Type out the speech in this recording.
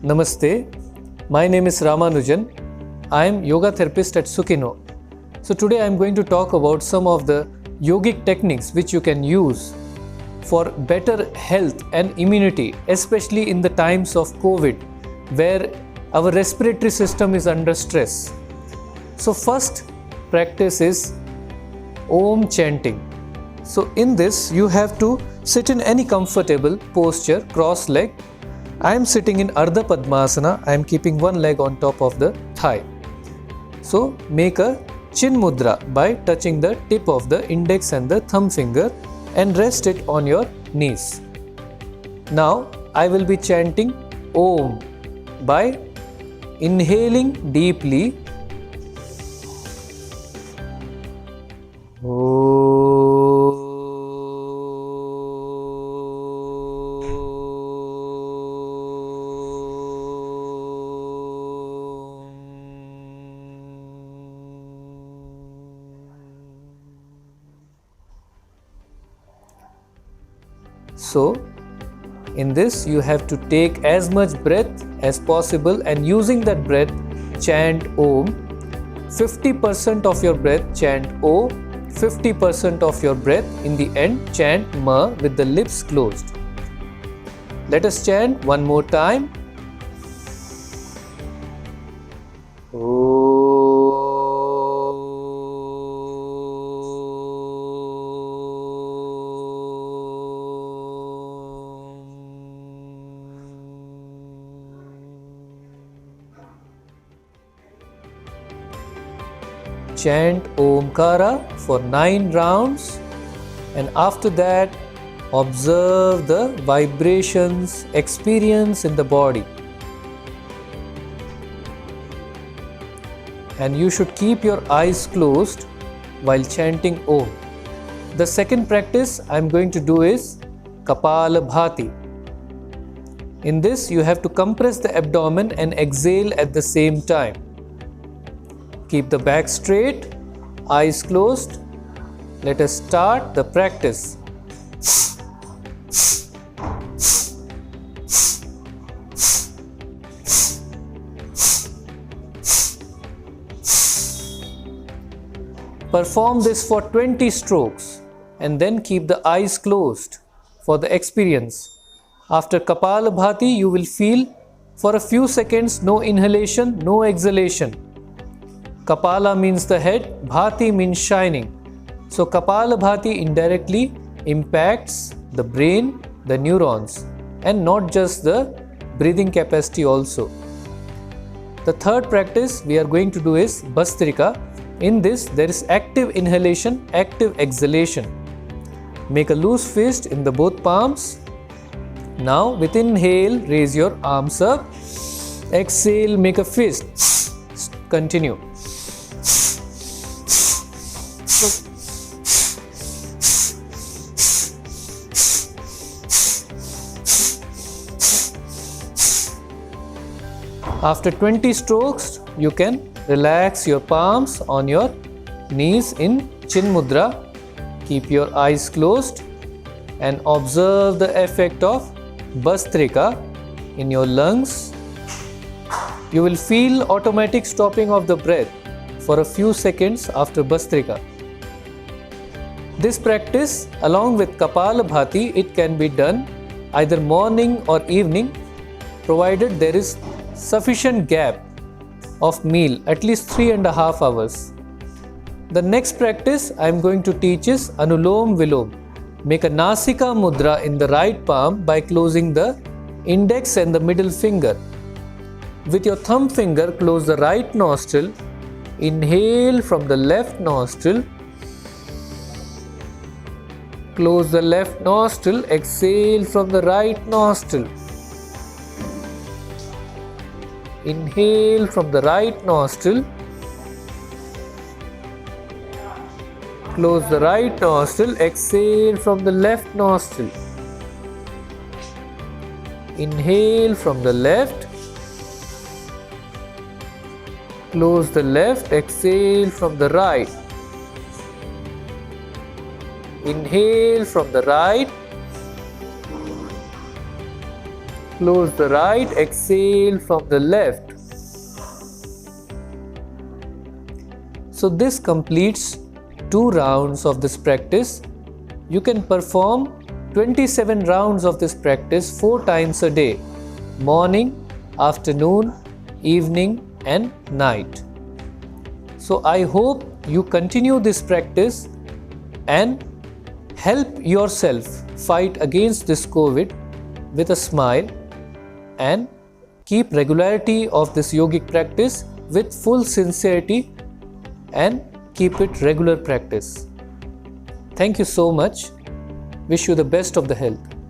Namaste. My name is Ramanujan. I am yoga therapist at Sukhino. So today I am going to talk about some of the yogic techniques which you can use for better health and immunity, especially in the times of COVID, where our respiratory system is under stress. So first practice is Om chanting. So in this you have to sit in any comfortable posture, cross-legged. I am sitting in Ardha Padmasana. I am keeping one leg on top of the thigh. So make a chin mudra by touching the tip of the index and the thumb finger and rest it on your knees. Now I will be chanting Om by inhaling deeply. So, in this you have to take as much breath as possible, and using that breath chant Om. 50% of your breath chant O, 50% of your breath in the end chant Ma with the lips closed. Let us chant one more time. Chant Omkara for 9 rounds, and after that observe the vibrations, experience in the body. And you should keep your eyes closed while chanting Om. The second practice I am going to do is Kapalabhati. In this you have to compress the abdomen and exhale at the same time. Keep the back straight, eyes closed. Let us start the practice. Perform this for 20 strokes and then keep the eyes closed for the experience. After Kapalabhati, you will feel for a few seconds no inhalation, no exhalation. Kapala means the head, Bhati means shining. So Kapalabhati indirectly impacts the brain, the neurons, and not just the breathing capacity also. The third practice we are going to do is Bhastrika. In this there is active inhalation, active exhalation. Make a loose fist in the both palms. Now with inhale, raise your arms up. Exhale, make a fist. Continue. After 20 strokes, you can relax your palms on your knees in Chin Mudra. Keep your eyes closed and observe the effect of Bhastrika in your lungs. You will feel automatic stopping of the breath for a few seconds after Bhastrika. This practice along with Kapalabhati, it can be done either morning or evening, provided there is sufficient gap of meal, at least 3.5 hours. The next practice I am going to teach is Anulom Vilom. Make a Nasika Mudra in the right palm by closing the index and the middle finger. With your thumb finger, close the right nostril. Inhale from the left nostril. Close the left nostril. Exhale from the right nostril. Inhale from the right nostril. Close the right nostril. Exhale from the left nostril. Inhale from the left. Close the left. Exhale from the right. Inhale from the right. close the right, exhale from the left. So this completes 2 rounds of this practice. You can perform 27 rounds of this practice 4 times a day: morning, afternoon, evening and night. So I hope you continue this practice and help yourself fight against this COVID with a smile, and keep regularity of this yogic practice with full sincerity and keep it regular practice. Thank you so much. Wish you the best of the health.